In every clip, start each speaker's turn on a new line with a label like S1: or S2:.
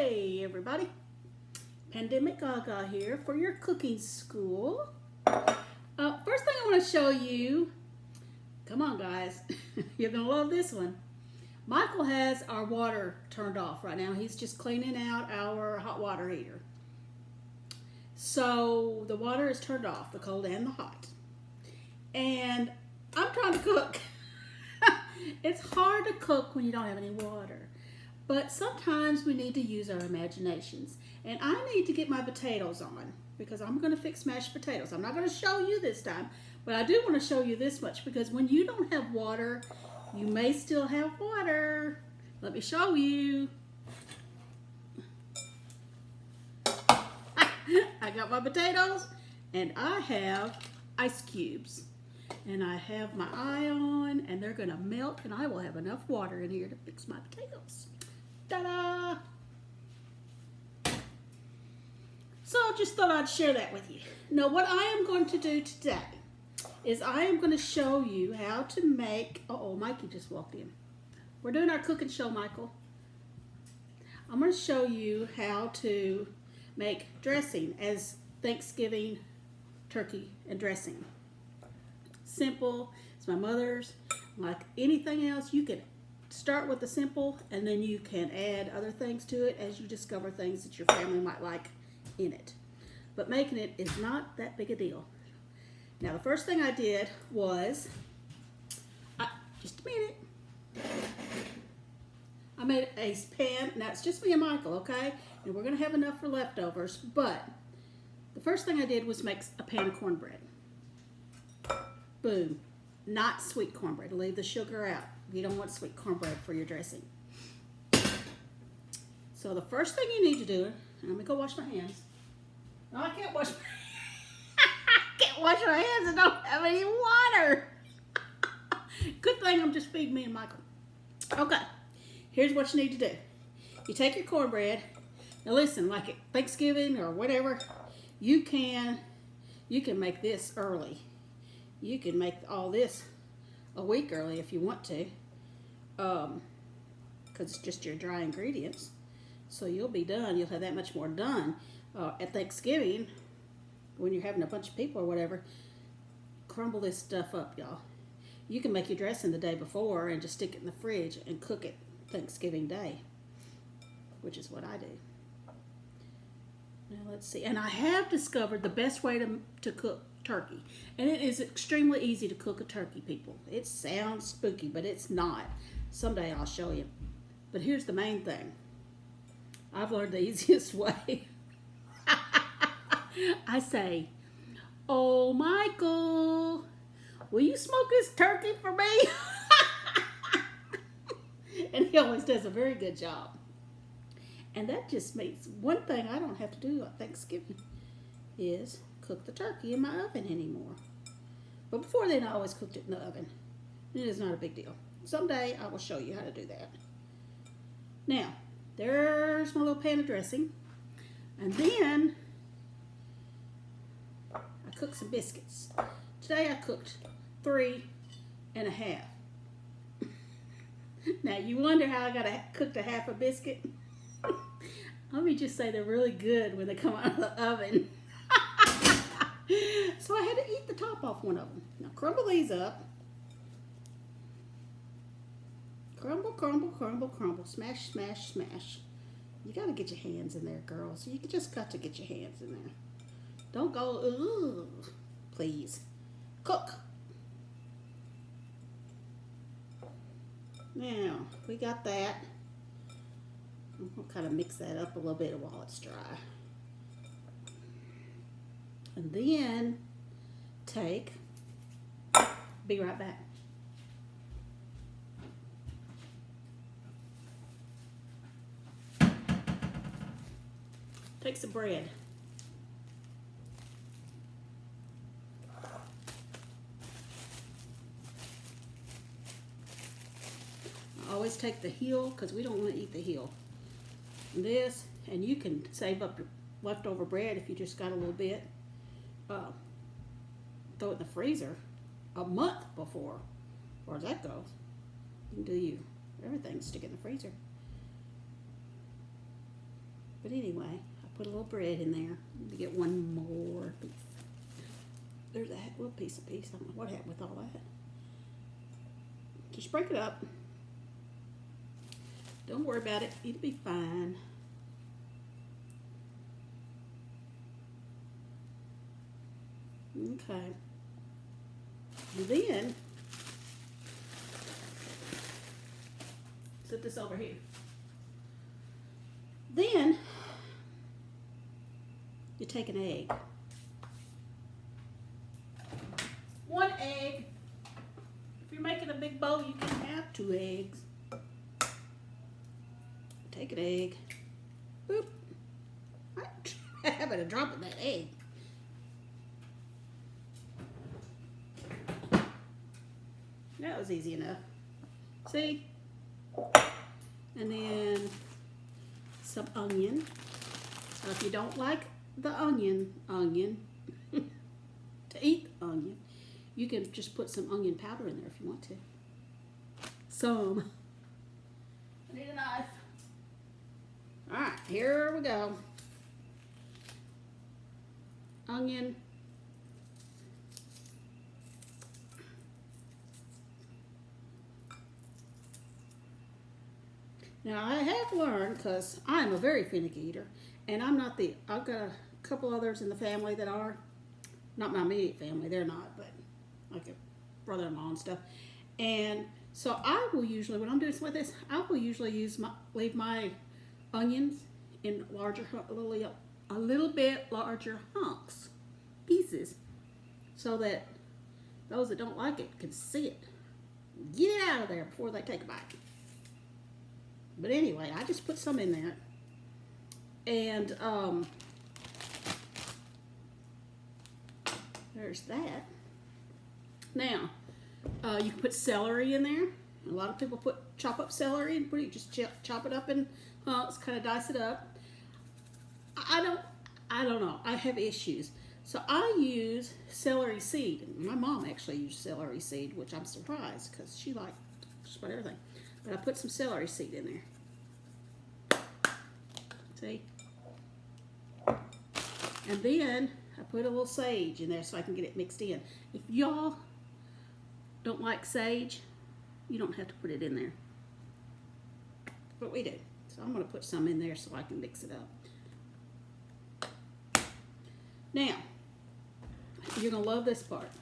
S1: Hey everybody, Pandemic Gaga here for your cooking school. First thing I want to show you, come on guys, you're going to love this one. Michael has our water turned off right now. He's just cleaning out our hot water heater. So the water is turned off, the cold and the hot. And I'm trying to cook. It's hard to cook when you don't have any water. But sometimes we need to use our imaginations. And I need to get my potatoes on because I'm going to fix mashed potatoes. I'm not going to show you this time, but I do want to show you this much because when you don't have water, you may still have water. Let me show you. I got my potatoes and I have ice cubes. And I have my eye on and they're going to melt and I will have enough water in here to fix my potatoes. Ta-da! So I just thought I'd share that with you. Now what I am going to do today is I am going to show you how to make, uh-oh, Mikey just walked in. We're doing our cooking show, Michael. I'm going to show you how to make dressing as Thanksgiving turkey and dressing. Simple, it's my mother's. Like anything else, you can start with the simple and then you can add other things to it as you discover things that your family might like in it. But making it is not that big a deal. Now the first thing I did was, just a minute, I made a pan. Now it's just me and Michael, okay? And we're gonna have enough for leftovers, but the first thing I did was make a pan of cornbread. Boom. Not sweet cornbread. Leave the sugar out. You don't want sweet cornbread for your dressing. So the first thing you need to do, and let me go wash my hands. No, I can't wash my hands. I don't have any water. Good thing I'm just feeding me and Michael. Okay, here's what you need to do. You take your cornbread. Now listen, like at Thanksgiving or whatever, you can make this early. You can make all this a week early if you want to, because it's just your dry ingredients. So you'll be done. You'll have that much more done at Thanksgiving when you're having a bunch of people or whatever. Crumble this stuff up, y'all. You can make your dressing the day before and just stick it in the fridge and cook it Thanksgiving Day, which is what I do. Now let's see. And I have discovered the best way to cook turkey. And it is extremely easy to cook a turkey, people. It sounds spooky, but it's not. Someday I'll show you. But here's the main thing. I've learned the easiest way. I say, "Oh, Michael, will you smoke this turkey for me?" And he always does a very good job. And that just makes one thing I don't have to do at Thanksgiving is cook the turkey in my oven anymore. But before then, I always cooked it in the oven. It is not a big deal. Someday, I will show you how to do that. Now, there's my little pan of dressing. And then, I cooked some biscuits. Today, I cooked 3.5. Now, you wonder how I cooked a half a biscuit? Let me just say they're really good when they come out of the oven. So I had to eat the top off one of them. Now crumble these up. Crumble, crumble, crumble, crumble. Smash, smash, smash. You got to get your hands in there, girls. You just got to get your hands in there. Don't go, ooh, please. Cook. Now, we got that. We'll kind of mix that up a little bit while it's dry. And then be right back. Take some bread. I always take the heel because we don't want to eat the heel. This, and you can save up your leftover bread if you just got a little bit. Throw it in the freezer a month before, as far as that goes. You can do everything, stick it in the freezer. But anyway, I put a little bread in there to get one more piece. There's that little piece. I don't know what happened with all that. Just break it up. Don't worry about it. It'll be fine. Okay. And then, set this over here. Then, you take an egg. One egg. If you're making a big bowl, you can have 2 eggs. Take an egg. Boop. I'm having a drop of that egg. That was easy enough. See? And then some onion. So if you don't like the onion, to eat the onion, you can just put some onion powder in there if you want to. Some. I need a knife. Alright, here we go. Onion. Now I have learned, because I'm a very finicky eater, and I've got a couple others in the family that are, not my immediate family, they're not, but like a brother-in-law and stuff. And so I will usually, when I'm doing something like this, I will usually leave my onions in a little bit larger hunks, pieces, so that those that don't like it can see it. Get it out of there before they take a bite. But anyway, I just put some in there. And there's that. Now, you can put celery in there. A lot of people chop up celery and just chop it up in hunks, kind of dice it up. I don't know. I have issues. So I use celery seed. My mom actually used celery seed, which I'm surprised because she liked just about everything. But I put some celery seed in there. See? And then I put a little sage in there so I can get it mixed in. If y'all don't like sage, you don't have to put it in there. But we do. So I'm going to put some in there so I can mix it up. Now, you're going to love this part.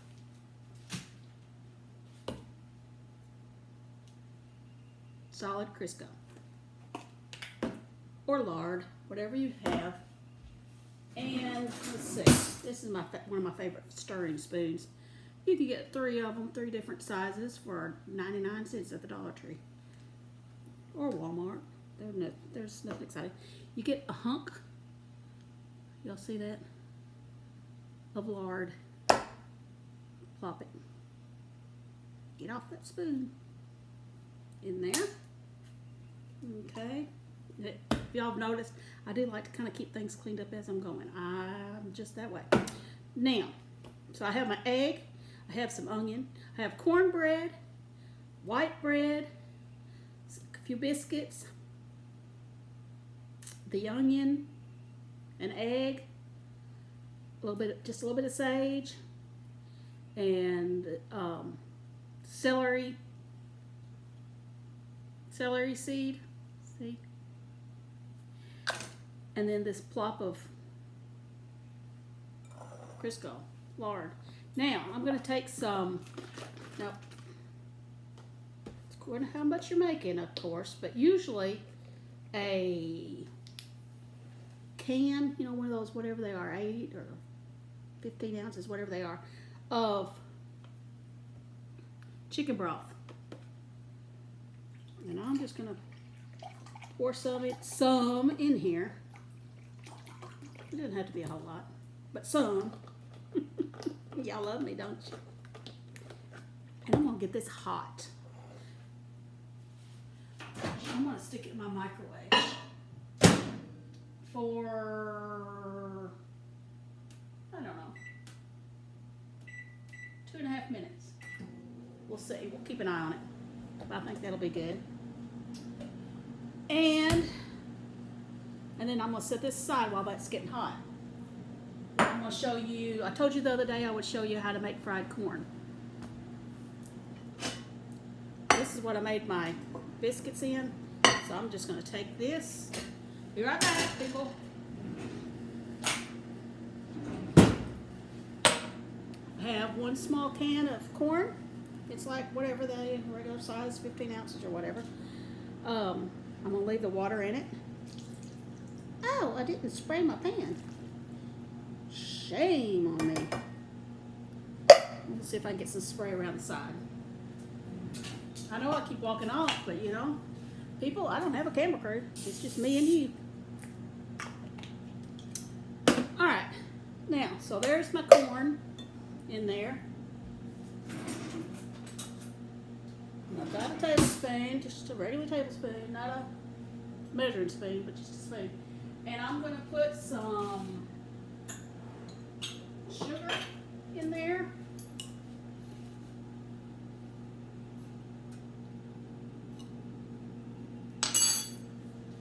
S1: Solid Crisco. Or lard, whatever you have. And let's see, this is one of my favorite stirring spoons. You can get 3 of them, 3 different sizes for 99 cents at the Dollar Tree. Or Walmart. There's nothing exciting. You get a hunk, y'all see that, of lard. Plop it. Get off that spoon. In there. Okay. If y'all have noticed, I do like to kind of keep things cleaned up as I'm going. I'm just that way. Now, so I have my egg, I have some onion, I have cornbread, white bread, a few biscuits, the onion, an egg, just a little bit of sage, and celery seed. See? And then this plop of Crisco lard. Now, I'm going to take some, now, it's according to how much you're making, of course, but usually a can, one of those, whatever they are, 8 or 15 ounces, whatever they are, of chicken broth. And I'm just going to pour some in here. It doesn't have to be a whole lot, but some. Y'all love me, don't you? And I'm going to get this hot. I'm going to stick it in my microwave for, I don't know, 2.5 minutes. We'll see. We'll keep an eye on it. I think that'll be good. And And then I'm going to set this aside while that's getting hot. I'm going to show you, I told you the other day I would show you how to make fried corn. This is what I made my biscuits in. So I'm just going to take this. Be right back, people. I have 1 small can of corn. It's like whatever the regular size, 15 ounces or whatever. I'm going to leave the water in it. Oh, I didn't spray my pan. Shame on me. Let's see if I can get some spray around the side. I know I keep walking off, but you know, people, I don't have a camera crew. It's just me and you. All right. Now, so there's my corn in there. I've got a tablespoon, just a regular tablespoon, not a measuring spoon, but just a spoon. And I'm going to put some sugar in there.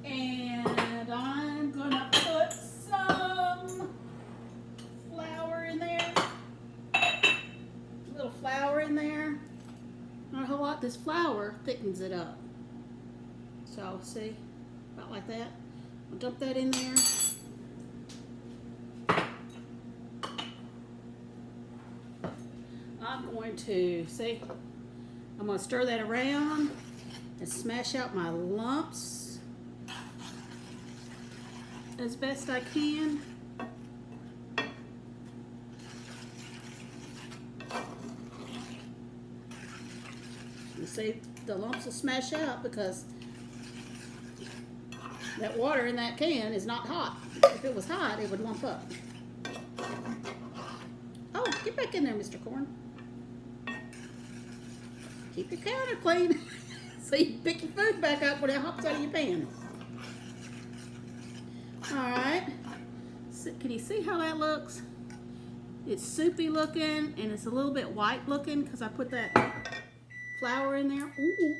S1: And I'm going to put some flour in there. A little flour in there. Not a whole lot. This flour thickens it up. So, see? About like that. I'll dump that in there. I'm going to, see? I'm going to stir that around and smash out my lumps as best I can. You see, the lumps will smash out because that water in that can is not hot. If it was hot, it would lump up. Oh, get back in there, Mr. Corn. Keep your counter clean so you can pick your food back up when it hops out of your pan. Alright. So, can you see how that looks? It's soupy looking and it's a little bit white looking because I put that flour in there. Ooh.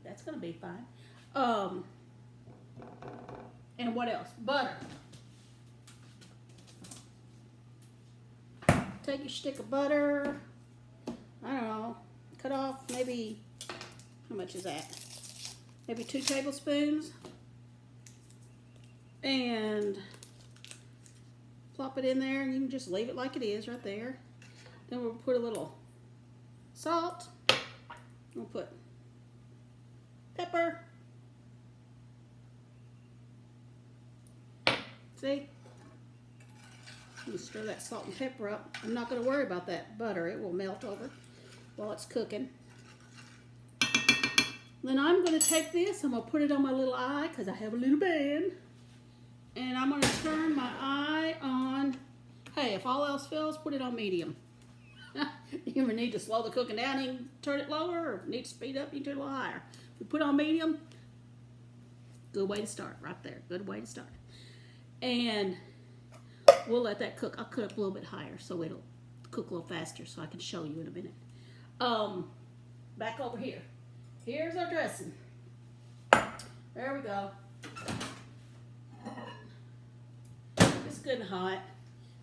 S1: That's going to be fine. And what else? Butter. Take your stick of butter. I don't know. Cut off maybe, how much is that? Maybe 2 tablespoons. And plop it in there, and you can just leave it like it is right there. Then we'll put a little salt. We'll put pepper. See? You stir that salt and pepper up. I'm not going to worry about that butter. It will melt over while it's cooking. Then I'm going to take this. I'm going to put it on my little eye because I have a little band. And I'm going to turn my eye on. Hey, if all else fails, put it on medium. You ever need to slow the cooking down, you can turn it lower, or need to speed up, you can turn it a little higher. If you put it on medium, good way to start right there. Good way to start. And we'll let that cook. I'll cook up a little bit higher so it'll cook a little faster so I can show you in a minute. Back over here. Here's our dressing. There we go. It's good and hot.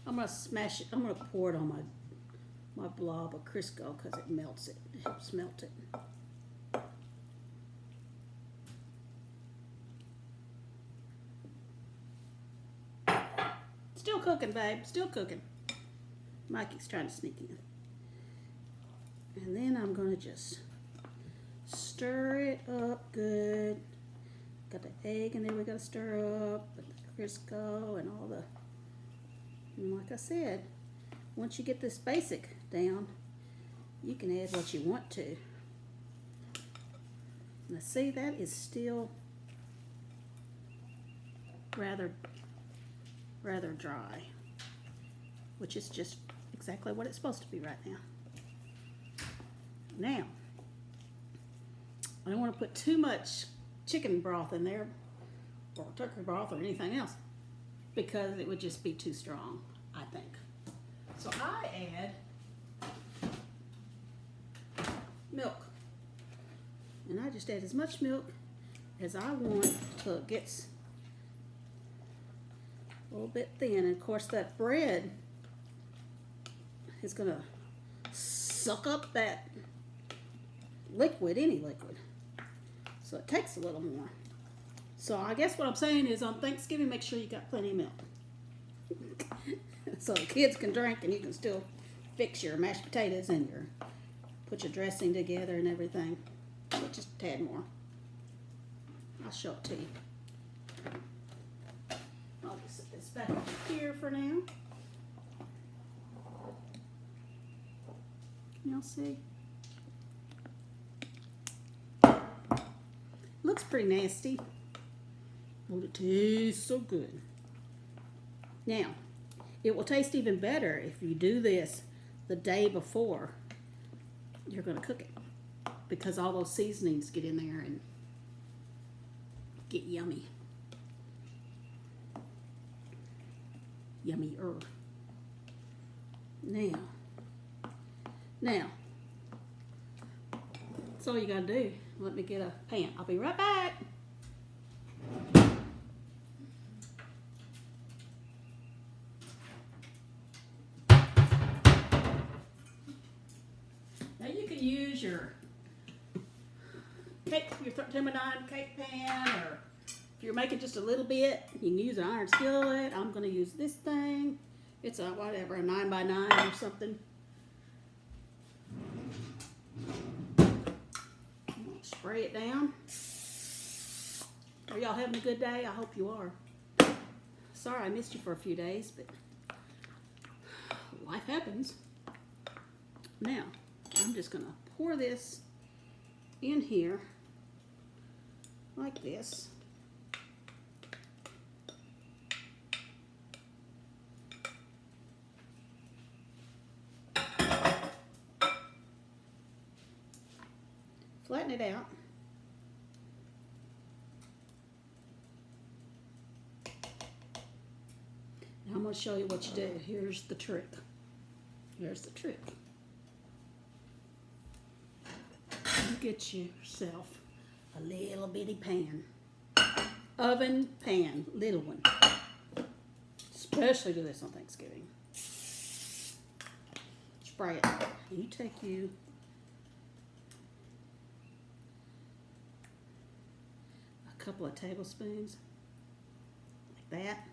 S1: I'm going to smash it. I'm going to pour it on my blob of Crisco because it melts it. It helps melt it. Still cooking, babe. Still cooking. Mikey's trying to sneak in. And then I'm going to just stir it up good. Got the egg in there we got to stir up. With the Crisco and all the... And like I said, once you get this basic down, you can add what you want to. Now see, that is still rather dry, which is just exactly what it's supposed to be right now. Now, I don't want to put too much chicken broth in there, or turkey broth, or anything else, because it would just be too strong, I think. So I add milk, and I just add as much milk as I want till it gets a little bit thin. And of course that bread is going to suck up that liquid, any liquid. So it takes a little more. So I guess what I'm saying is on Thanksgiving, make sure you got plenty of milk. So the kids can drink and you can still fix your mashed potatoes and put your dressing together and everything. So just a tad more. I'll show it to you. I'll just set this back here for now. Can y'all see? Looks pretty nasty. Oh, it tastes so good. Now, it will taste even better if you do this the day before you're going to cook it, because all those seasonings get in there and get yummy. Yummier. Now, that's all you got to do. Let me get a pan. I'll be right back. Now you can use your cake, your Thermadine cake pan, or if you're making just a little bit, you can use an iron skillet. I'm going to use this thing. It's a whatever, a 9x9 or something. Spray it down. Are y'all having a good day? I hope you are. Sorry I missed you for a few days, but life happens. Now, I'm just going to pour this in here like this. Flatten it out. Now I'm going to show you what you do. Here's the trick. Here's the trick. You get yourself a little bitty pan. Oven pan, little one. Especially do this on Thanksgiving. Spray it. You take a couple of tablespoons like that,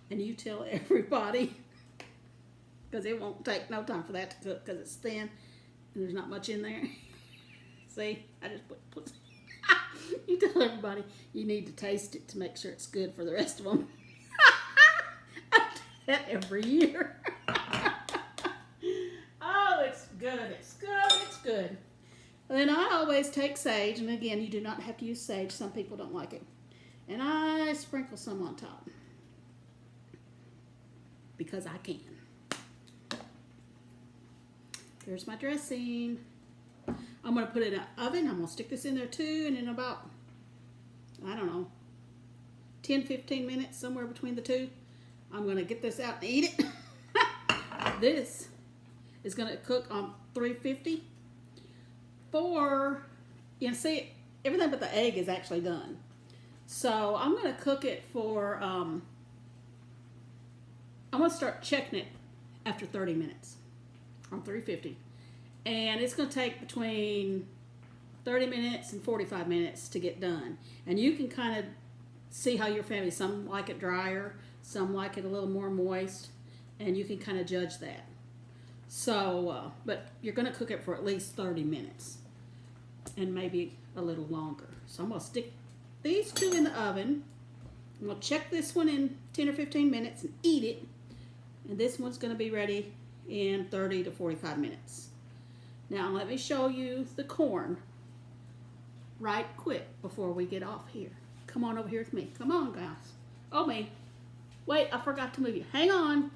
S1: and you tell everybody, because it won't take no time for that to cook because it's thin and there's not much in there. See, I just put you tell everybody you need to taste it to make sure it's good for the rest of them. I do that every year. Oh, it's good, it's good, it's good. Then I always take sage, and again, you do not have to use sage. Some people don't like it. And I sprinkle some on top because I can. Here's my dressing. I'm going to put it in an oven. I'm going to stick this in there too, and in about, I don't know, 10-15 minutes, somewhere between the two, I'm going to get this out and eat it. This is going to cook on 350 for, see, everything but the egg is actually done. So I'm going to cook it for, I'm going to start checking it after 30 minutes on 350. And it's going to take between 30 minutes and 45 minutes to get done. And you can kind of see how your family, some like it drier, some like it a little more moist, and you can kind of judge that. So, but you're going to cook it for at least 30 minutes and maybe a little longer. So I'm going to stick these two in the oven. I'm going to check this one in 10 or 15 minutes and eat it. And this one's going to be ready in 30 to 45 minutes. Now let me show you the corn right quick before we get off here. Come on over here with me. Come on, guys. Oh, me. Wait, I forgot to move you. Hang on.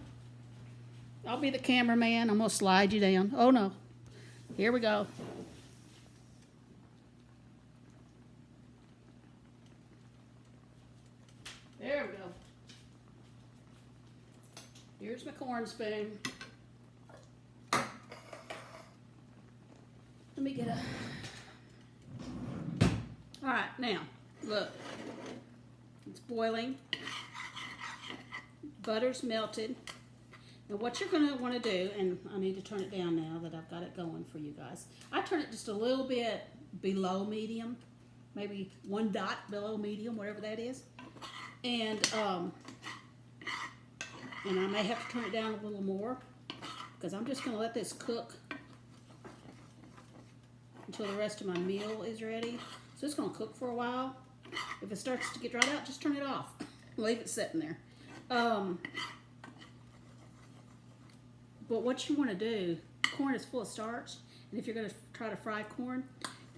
S1: I'll be the cameraman. I'm going to slide you down. Oh, no. Here we go. There we go. Here's my corn spoon. Let me get a right, now, look. It's boiling. Butter's melted. And what you're going to want to do, and I need to turn it down now that I've got it going for you guys. I turn it just a little bit below medium. Maybe 1 dot below medium, whatever that is. And I may have to turn it down a little more because I'm just going to let this cook until the rest of my meal is ready. So it's going to cook for a while. If it starts to get dried out, just turn it off. Leave it sitting there. But what you want to do, corn is full of starch, and if you're going to try to fry corn,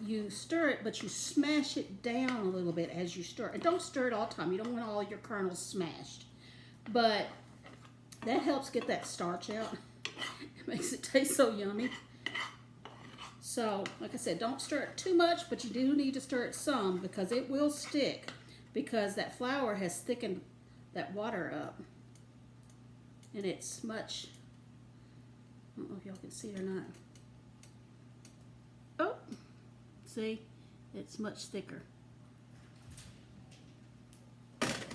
S1: you stir it, but you smash it down a little bit as you stir it. And don't stir it all the time. You don't want all your kernels smashed. But that helps get that starch out. It makes it taste so yummy. So, like I said, don't stir it too much, but you do need to stir it some because it will stick because that flour has thickened that water up. And it's much, I don't know if y'all can see it or not. Oh, see, it's much thicker.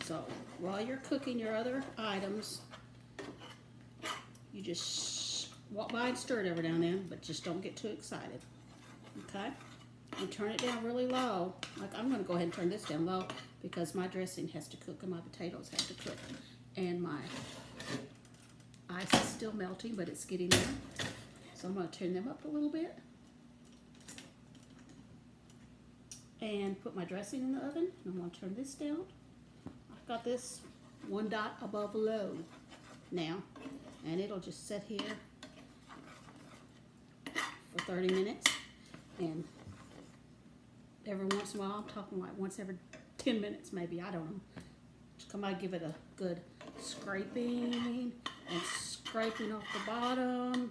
S1: So, while you're cooking your other items, you just walk by and stir it every now and then, but just don't get too excited. Okay? And turn it down really low. Like, I'm going to go ahead and turn this down low because my dressing has to cook and my potatoes have to cook. And my ice is still melting, but it's getting there. So I'm going to turn them up a little bit. And put my dressing in the oven. I'm going to turn this down. I've got this 1 dot above low now. And it'll just sit here for 30 minutes. And every once in a while, I'm talking like once every 10 minutes maybe, I don't know. Just come out, give it a good scraping and scraping off the bottom.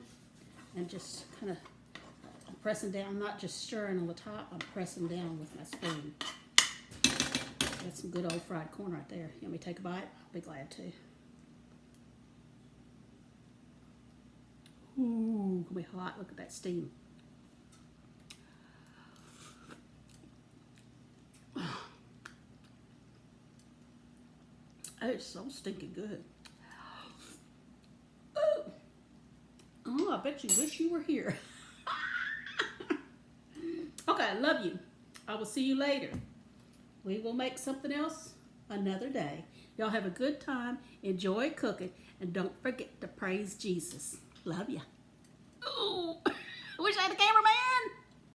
S1: And just kind of pressing down, not just stirring on the top, I'm pressing down with my spoon. That's some good old fried corn right there. You want me to take a bite? I'll be glad to. Ooh, gonna be hot. Look at that steam. Oh, it's so stinking good. Oh, I bet you wish you were here. Okay, I love you. I will see you later. We will make something else another day. Y'all have a good time. Enjoy cooking. And don't forget to praise Jesus. Love ya. Oh, I wish I had a cameraman.